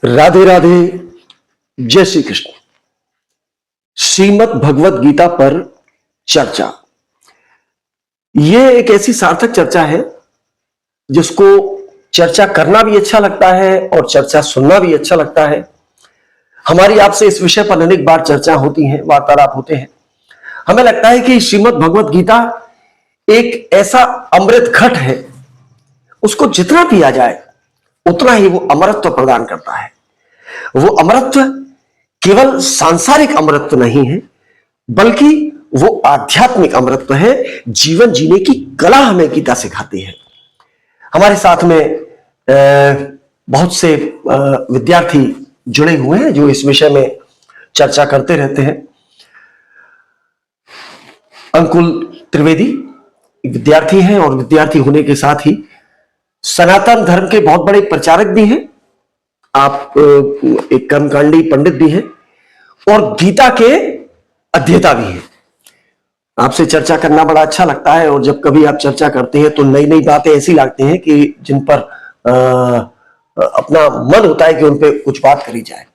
राधे राधे, जय श्री कृष्ण। श्रीमद् भगवत गीता पर चर्चा, ये एक ऐसी सार्थक चर्चा है जिसको चर्चा करना भी अच्छा लगता है और चर्चा सुनना भी अच्छा लगता है। हमारी आपसे इस विषय पर अनेक बार चर्चा होती है, वार्तालाप होते हैं। हमें लगता है कि श्रीमद् भगवत गीता एक ऐसा अमृत घट है, उसको जितना पिया जाए उतना ही वो अमरत्व प्रदान करता है। वो अमरत्व केवल सांसारिक अमरत्व नहीं है, बल्कि वो आध्यात्मिक अमरत्व है। जीवन जीने की कला हमें गीता सिखाती है। हमारे साथ में बहुत से विद्यार्थी जुड़े हुए हैं जो इस विषय में चर्चा करते रहते हैं। अंकुल त्रिवेदी विद्यार्थी हैं और विद्यार्थी होने के साथ ही सनातन धर्म के बहुत बड़े प्रचारक भी हैं। आप एक कर्मकांडी पंडित भी हैं और गीता के अध्येता भी हैं। आपसे चर्चा करना बड़ा अच्छा लगता है और जब कभी आप चर्चा करते हैं तो नई नई बातें ऐसी लगती हैं कि जिन पर अपना मन होता है कि उन पे कुछ बात करी जाए।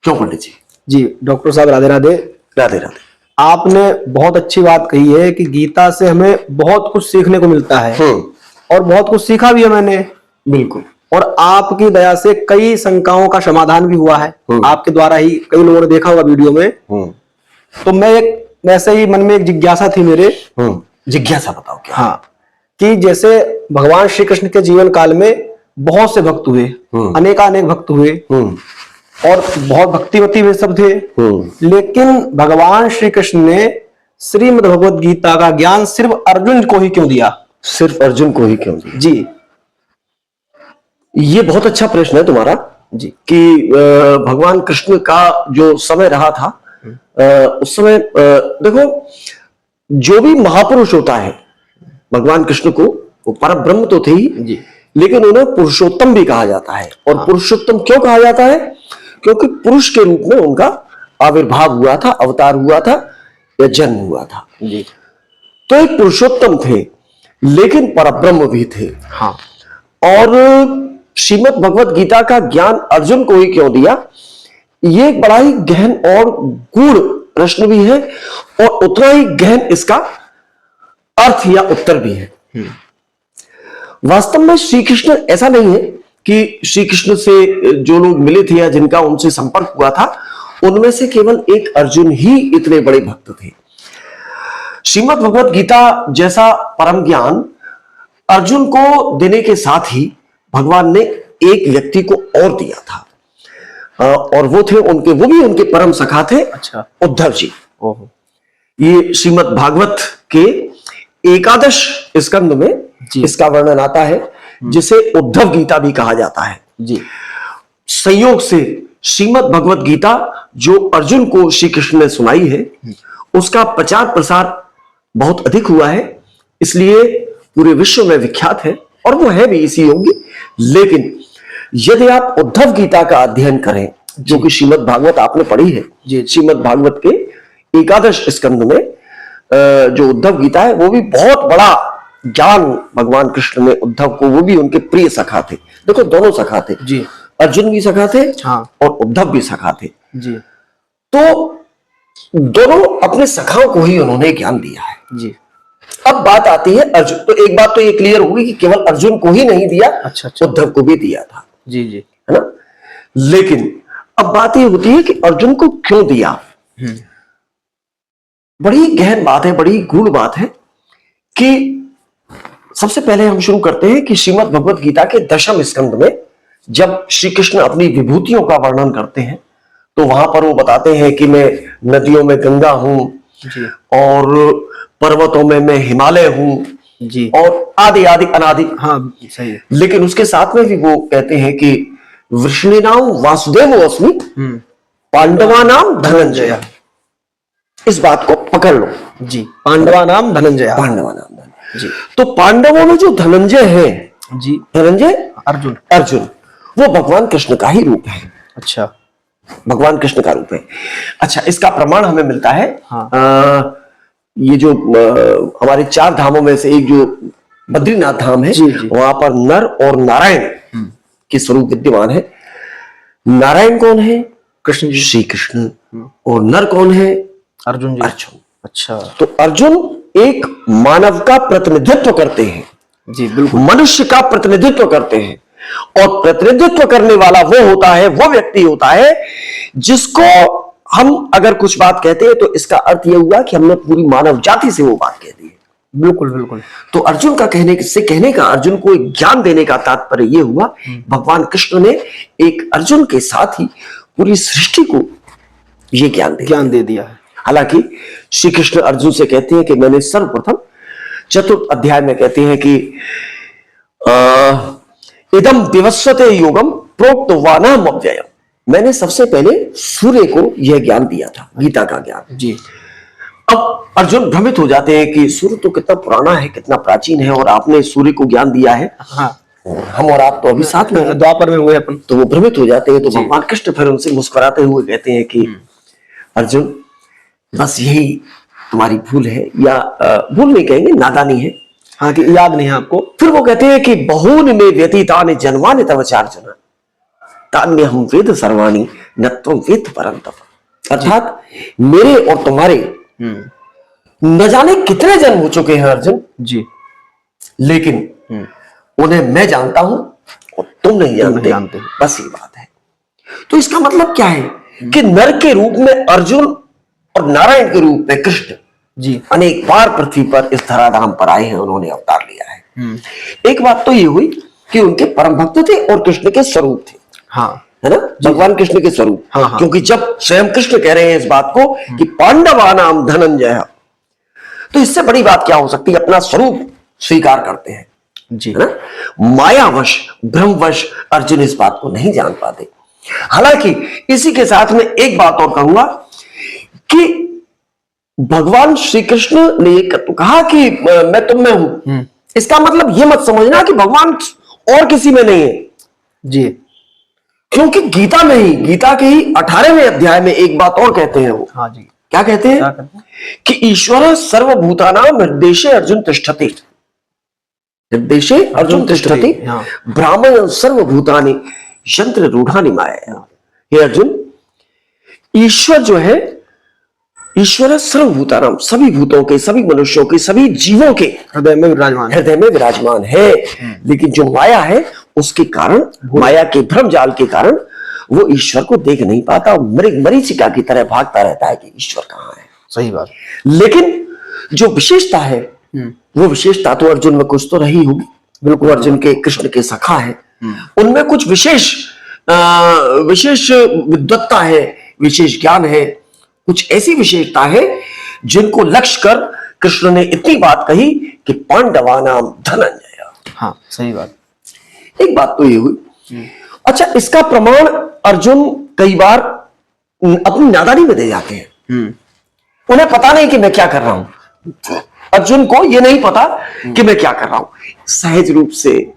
क्यों पंडित जी? जी डॉक्टर साहब, राधे राधे। राधे राधे। आपने बहुत अच्छी बात कही है कि गीता से हमें बहुत कुछ सीखने को मिलता है और बहुत कुछ सीखा भी है मैंने। बिल्कुल। और आपकी दया से कई शंकाओं का समाधान भी हुआ है। आपके द्वारा ही कई लोगों ने देखा होगा वीडियो में। तो मैं एक वैसे ही मन में एक जिज्ञासा थी मेरे। जिज्ञासा बताओ क्या? हाँ, कि जैसे भगवान श्री कृष्ण के जीवन काल में बहुत से भक्त हुए, अनेकानेक भक्त हुए और बहुत भक्तिमती वे सब थे। लेकिन भगवान श्री कृष्ण ने श्रीमद् भगवत गीता का ज्ञान सिर्फ अर्जुन को ही क्यों दिया? सिर्फ अर्जुन को ही क्यों दिया? जी, ये बहुत अच्छा प्रश्न है तुम्हारा जी। कि भगवान कृष्ण का जो समय रहा था, उस समय देखो, जो भी महापुरुष होता है भगवान कृष्ण को, वो परम ब्रह्म तो थे ही जी, लेकिन उन्हें पुरुषोत्तम भी कहा जाता है। और पुरुषोत्तम क्यों कहा जाता है? क्योंकि पुरुष के रूप में उनका आविर्भाव हुआ था, अवतार हुआ था या जन्म हुआ था। जी। तो एक पुरुषोत्तम थे लेकिन परब्रह्म भी थे। हाँ। और श्रीमद् भगवत गीता का ज्ञान अर्जुन को ही क्यों दिया? ये एक बड़ा ही गहन और गूढ़ प्रश्न भी है और उतना ही गहन इसका अर्थ या उत्तर भी है। वास्तव में श्री कृष्ण ऐसा नहीं है कि श्री कृष्ण से जो लोग मिले थे या जिनका उनसे संपर्क हुआ था, उनमें से केवल एक अर्जुन ही इतने बड़े भक्त थे। श्रीमद् भगवत गीता जैसा परम ज्ञान अर्जुन को देने के साथ ही भगवान ने एक व्यक्ति को और दिया था और वो भी उनके परम सखा थे। अच्छा। उद्धव जी। ओहो। ये श्रीमद् भागवत के एकादश स्कंद में इसका वर्णन आता है, जिसे उद्धव गीता भी कहा जाता है। जी। संयोग से श्रीमद् भगवत गीता जो अर्जुन को श्री कृष्ण ने सुनाई है, उसका प्रचार प्रसार बहुत अधिक हुआ है, इसलिए पूरे विश्व में विख्यात है और वो है भी इसी योग्य। लेकिन यदि आप उद्धव गीता का अध्ययन करें, जो कि श्रीमद् भागवत आपने पढ़ी है, श्रीमद् भागवत के एकादश स्कंद में जो उद्धव गीता है, वो भी बहुत बड़ा ज्ञान भगवान कृष्ण ने उद्धव को, वो भी उनके प्रिय सखा थे। देखो, दोनों सखा थे जी। अर्जुन भी सखा थे। हाँ। और उद्धव भी सखा थे जी। तो दोनों अपने सखाओं को ही उन्होंने ज्ञान दिया है। जी। अब बात आती है अर्जुन, तो एक बात तो ये क्लियर होगी कि केवल अर्जुन को ही नहीं दिया। अच्छा, अच्छा। उद्धव को भी दिया था। जी जी, है ना? लेकिन अब बात ये होती है कि अर्जुन को क्यों दिया। बड़ी गहन बात है, बड़ी गूढ़ बात है कि सबसे पहले हम शुरू करते हैं कि श्रीमद् भगवत गीता के दशम स्कंद में जब श्री कृष्ण अपनी विभूतियों का वर्णन करते हैं, तो वहां पर वो बताते हैं कि मैं नदियों में गंगा हूं और पर्वतों में मैं हिमालय हूं जी, और आदि आदि अनादि। हाँ सही है। लेकिन उसके साथ में भी वो कहते हैं कि वृष्णिनाम वासुदेव अस्मि पांडवानाम धनंजय। इस बात को पकड़ लो जी। पांडवानाम धनंजय। पांडवानाम धनंजय जी। तो पांडवों में जो धनंजय है जी, धनंजय अर्जुन वो भगवान कृष्ण का ही रूप है। अच्छा, भगवान कृष्ण का रूप है। अच्छा, इसका प्रमाण हमें मिलता है। हाँ। ये जो हमारे 4 धामों में से एक जो बद्रीनाथ धाम है, वहां पर नर और नारायण के स्वरूप विद्यमान है। नारायण कौन है? कृष्ण जी। श्री कृष्ण। और नर कौन है? अर्जुन जी। अर्जुन। अच्छा। तो अर्जुन एक मानव का प्रतिनिधित्व करते हैं, जी बिल्कुल। मनुष्य का प्रतिनिधित्व करते हैं, और प्रतिनिधित्व करने वाला वो होता है, वो व्यक्ति होता है जिसको हम अगर कुछ बात कहते हैं तो इसका अर्थ यह हुआ कि हमने पूरी मानव जाति से वो बात कह दी है। बिल्कुल बिल्कुल। तो अर्जुन का कहने का अर्जुन को एक ज्ञान देने का तात्पर्य यह हुआ, भगवान कृष्ण ने एक अर्जुन के साथ ही पूरी सृष्टि को यह ज्ञान दे दिया है। हालांकि श्री कृष्ण अर्जुन से कहते हैं कि मैंने सर्वप्रथम चतुर्थ अध्याय में कहते हैं कि इदम विवस्वते योगम प्रोक्तवानाहम् अव्ययम्, मैंने सबसे पहले सूर्य को यह ज्ञान दिया था, गीता का ज्ञान। जी। अब अर्जुन भ्रमित हो जाते हैं कि सूर्य तो कितना पुराना है, कितना प्राचीन है, और आपने सूर्य को ज्ञान दिया है। हाँ। हम और आप तो अभी साथ में हैं, द्वापर में हुए अपन। तो वो भ्रमित हो जाते हैं। तो भगवान कृष्ण फिर उनसे मुस्कुराते हुए कहते हैं कि अर्जुन, बस यही तुम्हारी भूल है, या भूल नहीं कहेंगे, नादानी है। हाँ, कि याद नहीं है आपको। फिर वो कहते हैं कि बहूनि में व्यतीतानि जन्मानि तव चार्जुन तान्यहं वेद सर्वाणि न त्वं वेत्थ परं तप। अर्थात मेरे और तुम्हारे न जाने कितने जन्म हो चुके हैं अर्जुन जी, लेकिन उन्हें मैं जानता हूं और तुम नहीं जानते। बस ये बात है। तो इसका मतलब क्या है कि नर के रूप में अर्जुन और नारायण के रूप में कृष्ण जी अनेक बार पृथ्वी पर इस धराधाम पर आए हैं, उन्होंने अवतार लिया है। एक बात तो ये हुई कि उनके परम भक्त थे और कृष्ण के स्वरूप थे। हाँ, है ना, भगवान कृष्ण के स्वरूप। हाँ, हाँ। क्योंकि जब स्वयं कृष्ण कह रहे हैं इस बात को कि पांडवानाम धनंजय, तो इससे बड़ी बात क्या हो सकती है, अपना स्वरूप स्वीकार करते हैं जी, है ना। मायावश भ्रमवश अर्जुन इस बात को नहीं जान पाते। हालांकि इसी के साथ में एक बात और कहूंगा कि भगवान श्री कृष्ण ने ये कहा कि मैं तुम में हूं, इसका मतलब ये मत समझना कि भगवान और किसी में नहीं है जी। क्योंकि गीता में ही, गीता के ही 18वें अध्याय में एक बात और कहते हैं वो। हाँ जी। क्या कहते हैं? कि ईश्वर सर्वभूतानां हृदेशे अर्जुन तिष्ठति, हृदेशे अर्जुन तिष्ठति ब्राह्मण सर्वभूतानि यंत्र रूढ़ानि माया। हे अर्जुन, ईश्वर जो है, ईश्वर सर्वभूतानां, सभी भूतों के, सभी मनुष्यों के, सभी जीवों के हृदय में विराजमान है। लेकिन जो माया है उसके कारण, माया के भ्रम जाल के कारण वो ईश्वर को देख नहीं पाता, मरीचिका की तरह भागता रहता है कि ईश्वर कहाँ है। सही बात। लेकिन जो विशेषता है वो विशेषता तो अर्जुन में कुछ तो रही होगी। बिल्कुल, अर्जुन के कृष्ण के सखा है, उनमें कुछ विशेष विद्वत्ता है, विशेष ज्ञान है, कुछ ऐसी विशेषता है जिनको लक्ष्य कर कृष्ण ने इतनी बात कही कि पांडवानाम धनंजय। हाँ, सही बात। एक बात तो ये हुई। अच्छा, इसका प्रमाण अर्जुन कई बार अपनी नादानी में दे जाते हैं। उन्हें पता नहीं कि मैं क्या कर रहा हूं, अर्जुन को यह नहीं पता कि मैं क्या कर रहा हूं। सहज रूप से,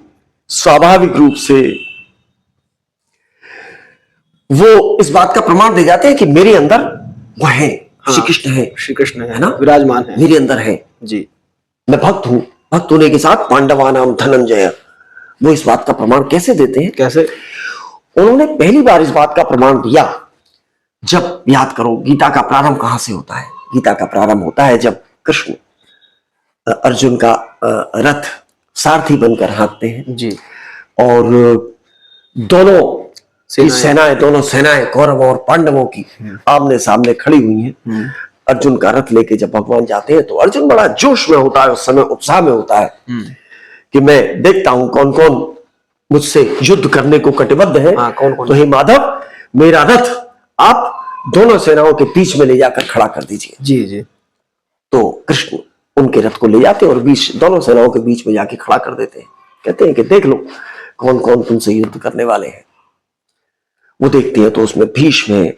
स्वाभाविक रूप से वो इस बात का प्रमाण दे जाते हैं कि मेरे अंदर वो है, श्री कृष्ण है, श्री कृष्ण है ना, विराजमान है, मेरे अंदर है जी, मैं भक्त हूं। भक्त होने के साथ पांडवानाम धनंजय, वो इस बात का प्रमाण कैसे देते हैं? कैसे? उन्होंने पहली बार इस बात का प्रमाण दिया जब, याद करो, गीता का प्रारंभ कहां से होता है? गीता का प्रारंभ होता है जब कृष्ण अर्जुन का रथ सारथी बनकर हाँकते हैं जी, और दोनों सेनाएं कौरव और पांडवों की आमने सामने खड़ी हुई हैं। अर्जुन का रथ लेके जब भगवान जाते हैं तो अर्जुन बड़ा जोश में होता है, उस समय उत्साह में होता है कि मैं देखता हूं कौन कौन मुझसे युद्ध करने को कटिबद्ध है। कौन? तो हे माधव, मेरा रथ आप दोनों सेनाओं के बीच में ले जाकर खड़ा कर दीजिए। जी जी। तो कृष्ण उनके रथ को ले जाते हैं और बीच, दोनों सेनाओं के बीच में जाके खड़ा कर देते हैं। कहते हैं कि देख लो कौन कौन तुमसे युद्ध करने वाले हैं। वो देखते हैं तो उसमें भीष्म है,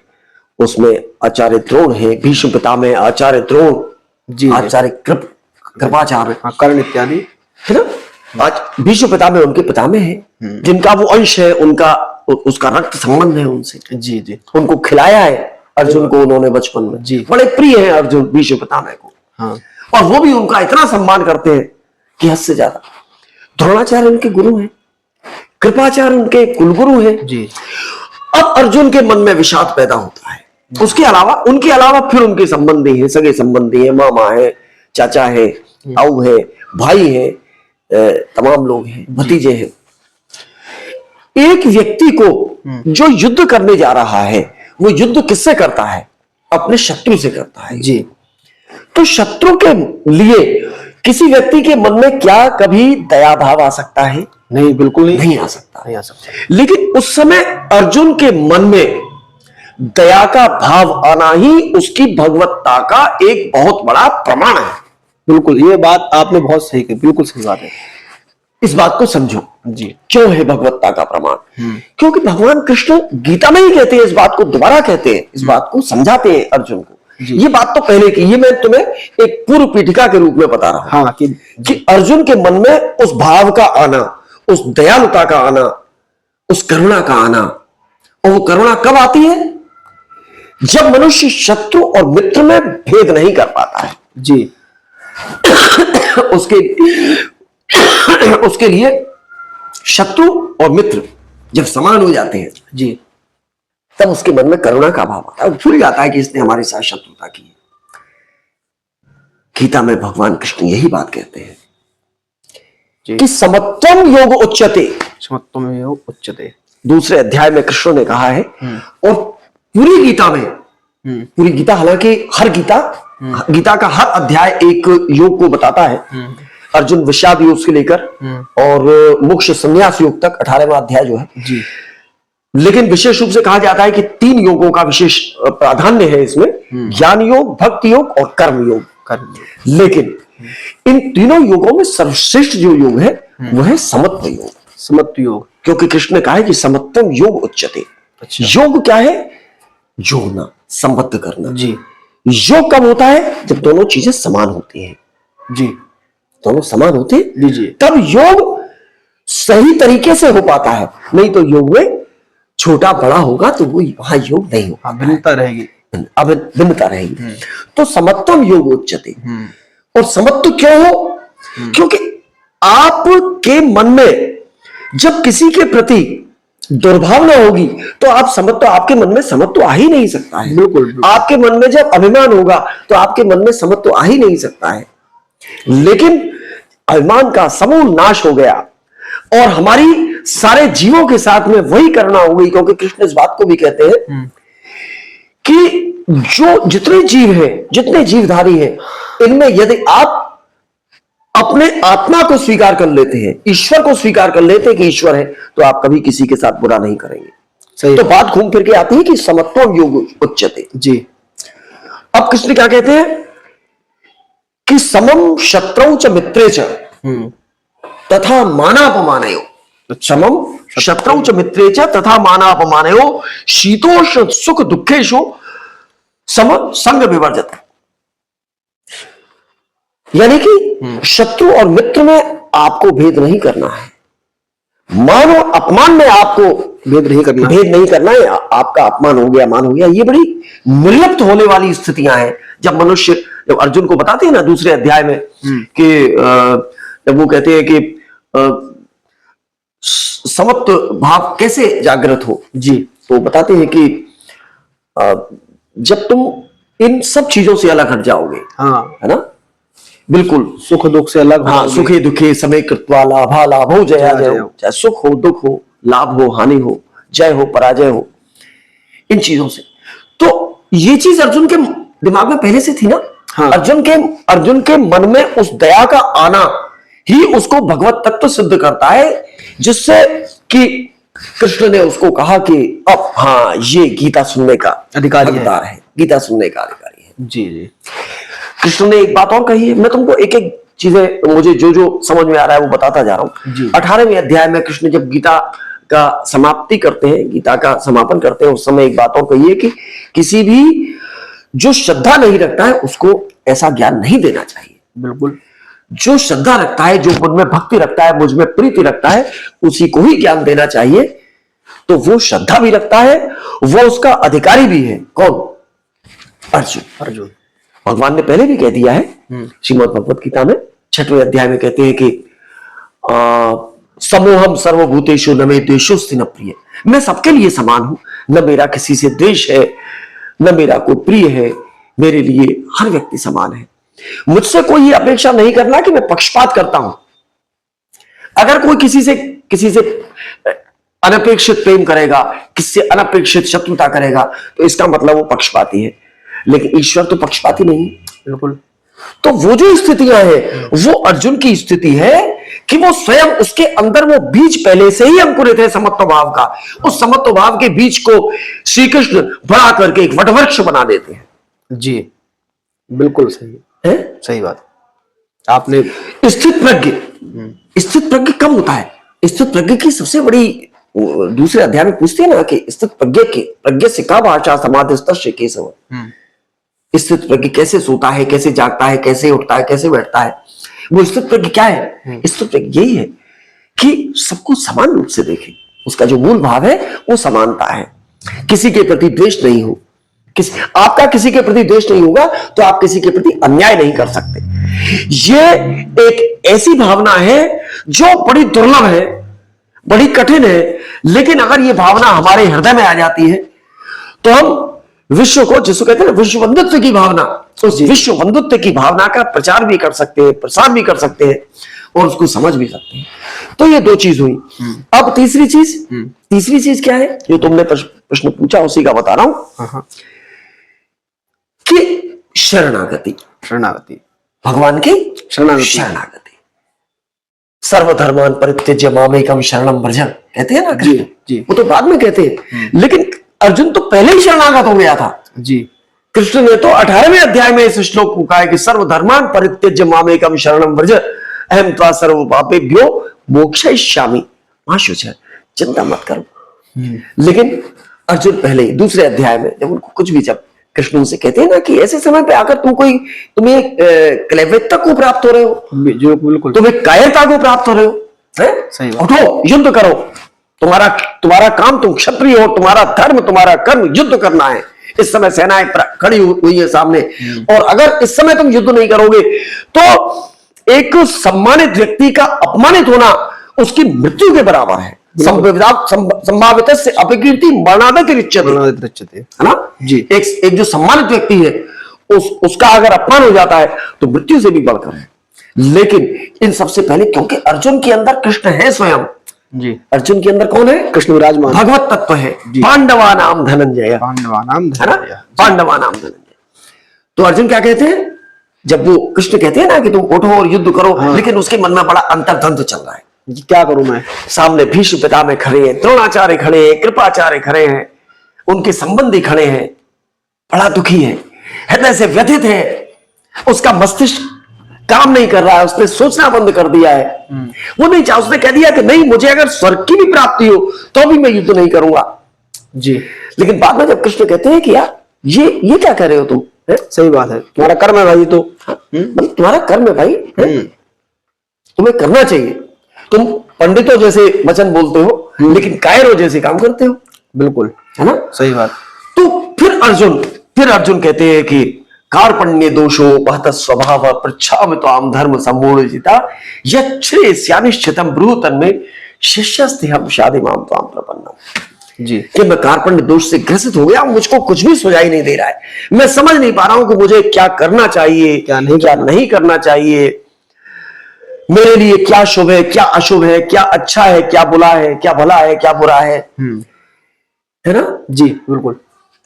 उसमें आचार्य द्रोण है, भीष्म पितामह, आचार्य द्रोण जी, आचार्य कृपाचार्य, कर्ण इत्यादि, है ना। आज भीष्म पितामह उनके पितामह है, जिनका वो अंश है, उनका उसका रक्त संबंध है उनसे। जी जी। उनको खिलाया है अर्जुन को उन्होंने बचपन में, जी, बड़े प्रिय हैं अर्जुन भीष्म पितामह को। हाँ। और वो भी उनका इतना सम्मान करते हैं कि हद से ज्यादा। द्रोणाचार्य उनके गुरु हैं, कृपाचार्य उनके कुलगुरु हैं जी। अब अर्जुन के मन में विषाद पैदा होता है। उसके अलावा उनके अलावा फिर उनके संबंधी हैं, सगे संबंधी हैं, मामा है, चाचा है, ताऊ है, भाई है, तमाम लोग हैं, भतीजे हैं। एक व्यक्ति को जो युद्ध करने जा रहा है वो युद्ध किससे करता है? अपने शत्रु से करता है जी। तो शत्रु के लिए किसी व्यक्ति के मन में क्या कभी दया भाव आ सकता है? नहीं, बिल्कुल नहीं, नहीं आ सकता। नहीं आ सकता। लेकिन उस समय अर्जुन के मन में दया का भाव आना ही उसकी भगवत्ता का एक बहुत बड़ा प्रमाण है। बिल्कुल, ये बात आपने बहुत सही कही, बिल्कुल सही बात है। इस बात को समझो जी। क्यों है भगवत्ता का प्रमाण? क्योंकि भगवान कृष्ण गीता में ही कहते हैं, इस बात को दोबारा कहते हैं, इस बात को समझाते हैं अर्जुन को। ये बात तो पहले की, ये मैं तुम्हें एक पूर्व पीठिका के रूप में बता रहा हूं। हाँ, कि अर्जुन के मन में उस भाव का आना, उस दयालुता का आना, उस करुणा का आना। और वो करुणा कब आती है? जब मनुष्य शत्रु और मित्र में भेद नहीं कर पाता है। जी। उसके लिए शत्रु और मित्र जब समान हो जाते हैं जी, तब उसके मन में करुणा का भाव आता है। भूल जाता है कि इसने हमारे साथ शत्रुता की है। गीता में भगवान कृष्ण यही बात कहते हैं कि समत्वम योग उच्यते, समत्वम योग उच्यते। दूसरे अध्याय में कृष्ण ने कहा है। और पूरी गीता में, पूरी गीता, हालांकि हर गीता का हर अध्याय एक योग को बताता है। अर्जुन विषाद योग से लेकर और मोक्ष संन्यास योग तक 18वां अध्याय जो है जी। लेकिन विशेष रूप से कहा जाता है कि 3 योगों का विशेष प्राधान्य है इसमें, ज्ञान योग, भक्ति योग और कर्म योग। लेकिन इन तीनों योगों में सर्वश्रेष्ठ जो योग है वह है समत्व योग। समत्व योग, क्योंकि कृष्ण ने कहा है कि समत्वम योग उच्यते। अच्छा। योग क्या है? जोड़ना, संबद्ध करना। जी योग कब होता है? जब दोनों चीजें समान होती हैं। जी, दोनों समान होते हैं लीजिए, तब योग सही तरीके से हो पाता है। नहीं तो योग में छोटा बड़ा होगा तो वो वहां योग नहीं होगा, भिन्नता रहेगी, अब भिन्नता रहेगी। तो समत्वम योग उच्यते। और समत्व क्यों हो? क्योंकि आपके मन में जब किसी के प्रति दुर्भावना होगी तो आप समत्व, आपके मन में समत्व आ ही नहीं सकता है। बिल्कुल। आपके मन में जब अभिमान होगा तो आपके मन में समत्व आ ही नहीं सकता है। लेकिन अभिमान का समूल नाश हो गया और हमारी सारे जीवों के साथ में वही करना हो गई। क्योंकि कृष्ण इस बात को भी कहते हैं कि जो जितने जीव हैं, जितने जीवधारी हैं, इनमें यदि आप अपने आत्मा को स्वीकार कर लेते हैं, ईश्वर को स्वीकार कर लेते हैं कि ईश्वर है, तो आप कभी किसी के साथ बुरा नहीं करेंगे। सही। तो बात घूम फिर के आती है कि समत्वम योग उच्यते। जी। अब कृष्ण क्या कहते हैं कि समम शत्रौ च मित्रे च तथा मानापमानयो। समम शत्रौ च मित्रे च तथा मानापमानयो शीतोष्ण सुख दुखेषु सम संग विवर्जते। यानी कि शत्रु और मित्र में आपको भेद नहीं करना है, मान और अपमान में आपको भेद नहीं करना है। आपका अपमान हो गया, मान हो गया, ये बड़ी निर्लिप्त होने वाली स्थितियां हैं। जब मनुष्य, जब अर्जुन को बताते हैं ना दूसरे अध्याय में कि जब वो कहते हैं कि समत्व भाव कैसे जागृत हो, जी, तो बताते हैं कि जब तुम इन सब चीजों से अलग हट जाओगे, हाँ, है ना, बिल्कुल, सुख दुख से अलग, हाँ, सुखे दुखे समय कृत्वा लाभा लाभो जया जय हो। चाहे सुख हो, दुख हो, लाभ हो, हानि हो, जय हो, पराजय हो, इन चीजों से। तो ये चीज अर्जुन के दिमाग में पहले से थी ना। हाँ। अर्जुन के मन में उस दया का आना ही उसको भगवत तत्व सिद्ध करता है, जिससे कि कृष्ण ने उसको कहा कि अब हाँ, ये गीता सुनने का अधिकारी है, गीता सुनने का अधिकारी है। जी जी। कृष्ण ने एक बात और कही है, मैं तुमको एक एक चीजें, मुझे जो जो समझ में आ रहा है वो बताता जा रहा हूं। 18वें अध्याय में कृष्ण जब गीता का समाप्ति करते हैं, गीता का समापन करते हैं, उस समय एक बात और कही है कि किसी भी जो श्रद्धा नहीं रखता है उसको ऐसा ज्ञान नहीं देना चाहिए। बिल्कुल। जो श्रद्धा रखता है, जो मन में भक्ति रखता है, मुझ में प्रीति रखता है, उसी को ही ज्ञान देना चाहिए। तो वो श्रद्धा भी रखता है, वो उसका अधिकारी भी है। कौन? अर्जुन। भगवान ने पहले भी कह दिया है श्रीमद् भगवत गीता में 6वें अध्याय में कहते हैं कि समोहम सर्वभूतेषु न मे द्वेषोऽस्ति न प्रिय। मैं सबके लिए समान हूं, न मेरा किसी से द्वेष है, न मेरा कोई प्रिय है, मेरे लिए हर व्यक्ति समान है। मुझसे कोई ये अपेक्षा नहीं करना कि मैं पक्षपात करता हूं। अगर कोई किसी से अनपेक्षित प्रेम करेगा, किसी से अनपेक्षित शत्रुता करेगा, तो इसका मतलब वो पक्षपाती है। लेकिन ईश्वर तो पक्षपाती नहीं। बिल्कुल। तो वो जो स्थितियां हैं, वो अर्जुन की स्थिति है कि वो स्वयं, उसके अंदर वो बीज पहले से ही अंकुरित है समत्व भाव का। उस समत्व भाव के बीज को श्री कृष्ण बढ़ा करके एक वटवृक्ष बना देते हैं। जी बिल्कुल सही है, सही बात आपने। स्थित प्रज्ञ कब होता है? स्थित प्रज्ञ की सबसे बड़ी, दूसरे अध्याय में पूछते हैं ना कि स्थित प्रज्ञ से का भाषा समाधिस्तस्य केशव। स्थित प्रज्ञ कैसे सोता है, कैसे जागता है, कैसे उठता है, कैसे बैठता है? वो स्थित प्रज्ञ क्या है? स्थित प्रज्ञ यही है कि सबको समान रूप से देखे। उसका जो मूल भाव है वो समानता है। किसी के प्रति द्वेष नहीं हो। आपका किसी के प्रति द्वेष नहीं होगा तो आप किसी के प्रति अन्याय नहीं कर सकते। ये एक ऐसी भावना है जो बड़ी दुर्लभ है, बड़ी कठिन है, लेकिन अगर ये भावना हमारे हृदय में आ जाती है तो हम विश्व को, जिसको कहते हैं विश्व बंधुत्व की भावना, उस विश्व बंधुत्व की भावना का प्रचार भी कर सकते हैं, प्रसार भी कर सकते हैं और उसको समझ भी सकते हैं। तो ये दो चीज हुई। अब तीसरी चीज क्या है जो तुमने प्रश्न पूछा, उसी का बता रहा हूं कि शरणागति भगवान की शरणागति। सर्वधर्मान परित्यज्य मामेकम शरणम व्रज कहते हैं ना कृष्ण जी। वो तो बाद में कहते हैं, लेकिन अर्जुन तो पहले ही शरणागत हो गया था जी। कृष्ण ने तो 18वें अध्याय में इस श्लोक को कहा है कि सर्वधर्मान परित्यज्य मामेकम शरणम व्रज अहम त्वा सर्व पापेभ्यो मोक्षयिष्यामि मा शुचः। चिंता मत करो। लेकिन अर्जुन पहले ही दूसरे अध्याय में जब उनको कुछ भी, जब कृष्ण उनसे कहते हैं ना कि ऐसे समय पे आकर तुम्हें क्लेवरता को प्राप्त हो रहे हो, बिल्कुल तुम्हें कायरता को प्राप्त हो रहे हो, है? उठो युद्ध करो। तुम्हारा काम, तुम क्षत्रिय हो, तुम्हारा धर्म, तुम्हारा कर्म युद्ध करना है। इस समय सेनाएं खड़ी हुई है सामने, और अगर इस समय तुम युद्ध नहीं करोगे तो एक सम्मानित व्यक्ति का अपमानित होना उसकी मृत्यु के बराबर है। संभावित से अपकीर्ति मरणादति रिच्यते, है ना जी। एक जो सम्मानित व्यक्ति है उसका अगर अपमान हो जाता है तो मृत्यु से भी बढ़कर है। लेकिन इन सबसे पहले, क्योंकि अर्जुन के अंदर कृष्ण है स्वयं जी। अर्जुन के अंदर कौन है? कृष्ण विराजमान, भगवत तत्व है। पांडवा नाम धनंजय, है ना, पांडवा नाम धनंजय। तो अर्जुन क्या कहते हैं जब वो कृष्ण कहते हैं ना कि तुम उठो और युद्ध करो, लेकिन उसके मन में बड़ा अंतर्द्वंद चल रहा है। क्या करूं मैं? सामने भीष्म पितामह खड़े हैं, द्रोणाचार्य खड़े हैं, कृपाचार्य खड़े हैं, उनके संबंधी खड़े हैं, बड़ा दुखी है, हृदय से व्यथित है, उसका मस्तिष्क काम नहीं कर रहा है, उसने सोचना बंद कर दिया है। वो नहीं चाह, उसने कह दिया कि नहीं, मुझे अगर स्वर्ग की भी प्राप्ति हो तो भी मैं युद्ध नहीं करूंगा जी। लेकिन बाद में जब कृष्ण कहते हैं कि यार ये क्या कर रहे हो तुम, है? सही बात है, तुम्हारा कर्म है भाई, तो तुम्हारा कर्म है भाई, तुम्हें करना चाहिए। तुम पंडितों जैसे वचन बोलते हो लेकिन कायरों जैसे काम करते हो। बिल्कुल, है ना, सही बात। तो फिर अर्जुन कहते हैं कि कार्पण्य दोषो बहत स्वभाव पृच्छामि त्वाम धर्म सम्मूढ़जिता यच्छ्रेयस्यानिश्चितं ब्रूतन्मे शिष्यस्तेहं शाधिमां त्वां प्रपन्नम् जी। कि मैं कार्पण्य दोष से ग्रसित हो गया, मुझको कुछ भी सुझाई नहीं दे रहा है, मैं समझ नहीं पा रहा हूं कि मुझे क्या करना चाहिए, क्या नहीं करना चाहिए, मेरे लिए क्या शुभ है, क्या अशुभ है, क्या अच्छा है, क्या बुरा है, क्या भला है, क्या बुरा है ना जी। बिल्कुल।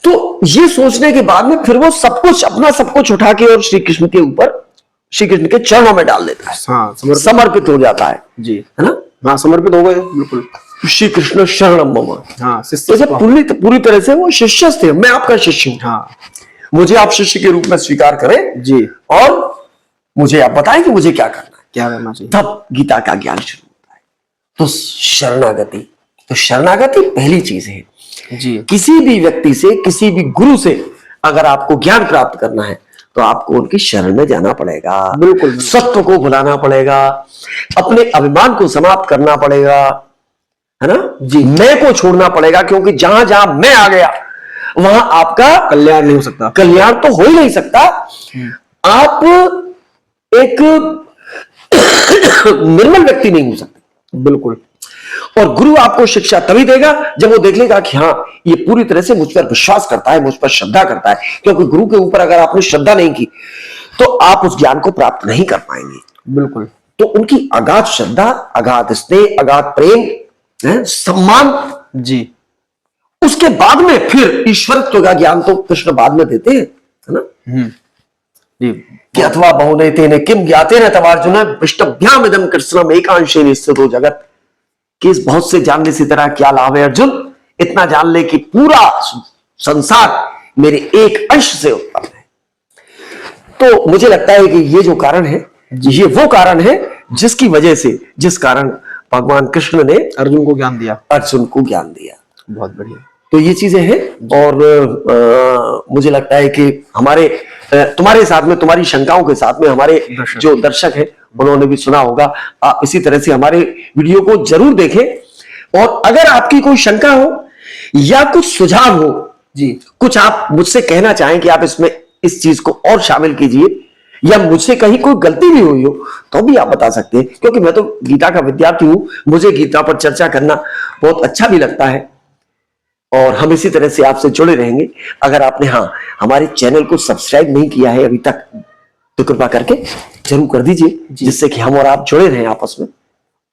तो ये सोचने के बाद में फिर वो अपना सब कुछ उठा के और श्री कृष्ण के ऊपर, श्री कृष्ण के चरणों में डाल देता है। हाँ, समर्पित हो जाता है जी, है ना। हाँ, समर्पित हो गए। बिल्कुल। श्री कृष्ण शरणम मम। हाँ, पूरी तरह से वो शिष्य थे, मैं आपका शिष्य हूं। हाँ, मुझे आप शिष्य के रूप में स्वीकार करें जी, और मुझे आप बताएं कि मुझे क्या करना चाहिए। तब गीता का ज्ञान शुरू होता है। तो शरणागति पहली चीज है जी। किसी भी व्यक्ति से, किसी भी गुरु से अगर आपको ज्ञान प्राप्त करना है तो आपको उनकी शरण में जाना पड़ेगा। बिल्कुल। सत्व को भुलाना पड़ेगा, अपने अभिमान को समाप्त करना पड़ेगा, है ना जी। मैं को छोड़ना पड़ेगा, क्योंकि जहां जहां मैं आ गया वहां आपका कल्याण नहीं हो सकता, कल्याण तो हो ही नहीं सकता। आप एक निर्मल व्यक्ति नहीं हो सकते। बिल्कुल। और गुरु आपको शिक्षा तभी देगा जब वो देख लेगा कि हाँ, ये पूरी तरह से मुझ पर विश्वास करता है, मुझ पर श्रद्धा करता है। क्योंकि गुरु के ऊपर अगर आपने श्रद्धा नहीं की तो आप उस ज्ञान को प्राप्त नहीं कर पाएंगे। बिल्कुल। तो उनकी अगाध श्रद्धा, अगाध स्नेह, अगाध प्रेम, सम्मान जी, उसके बाद में फिर ईश्वरत्व का ज्ञान तो कृष्ण बाद में देते हैं, है ना। जी, कि अथवा बहुनैतेन किम ज्ञातेन तवार्जुन पृष्ठभ्याम इदं कृष्णम एकांशेन स्थितो जगत। कि इस बहुत से जानने से तरह क्या लाभ है अर्जुन, इतना जान ले कि पूरा संसार मेरे एक अंश से उत्पन्न है। तो मुझे लगता है कि ये जो कारण है, ये वो कारण है जिसकी वजह से, जिस कारण भगवान कृष्ण ने अर्जुन को ज्ञान दिया। अर्जुन को ज्ञान दिया। बहुत बढ़िया। तो ये चीजें हैं। और मुझे लगता है कि हमारे तुम्हारे साथ में, तुम्हारी शंकाओं के साथ में हमारे जो दर्शक हैं उन्होंने भी सुना होगा। आप इसी तरह से हमारे वीडियो को जरूर देखें। और अगर आपकी कोई शंका हो या कुछ सुझाव हो, जी, कुछ आप मुझसे कहना चाहें कि आप इसमें इस चीज को और शामिल कीजिए, या मुझसे कहीं कोई गलती भी हुई हो तो भी आप बता सकते हैं। क्योंकि मैं तो गीता का विद्यार्थी हूं, मुझे गीता पर चर्चा करना बहुत अच्छा भी लगता है। और हम इसी तरह से आपसे जुड़े रहेंगे। अगर आपने हमारे चैनल को सब्सक्राइब नहीं किया है अभी तक तो कृपा करके जरूर कर दीजिए, जिससे कि हम और आप जुड़े रहें आपस में।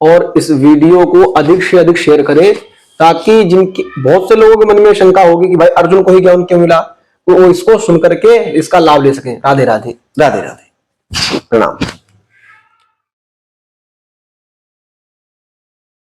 और इस वीडियो को अधिक से अधिक शेयर करें, ताकि जिनकी बहुत से लोगों के मन में शंका होगी कि भाई अर्जुन को ही ज्ञान क्यों मिला, तो वो इसको सुन करके इसका लाभ ले सकें। राधे राधे। राधे राधे, प्रणाम।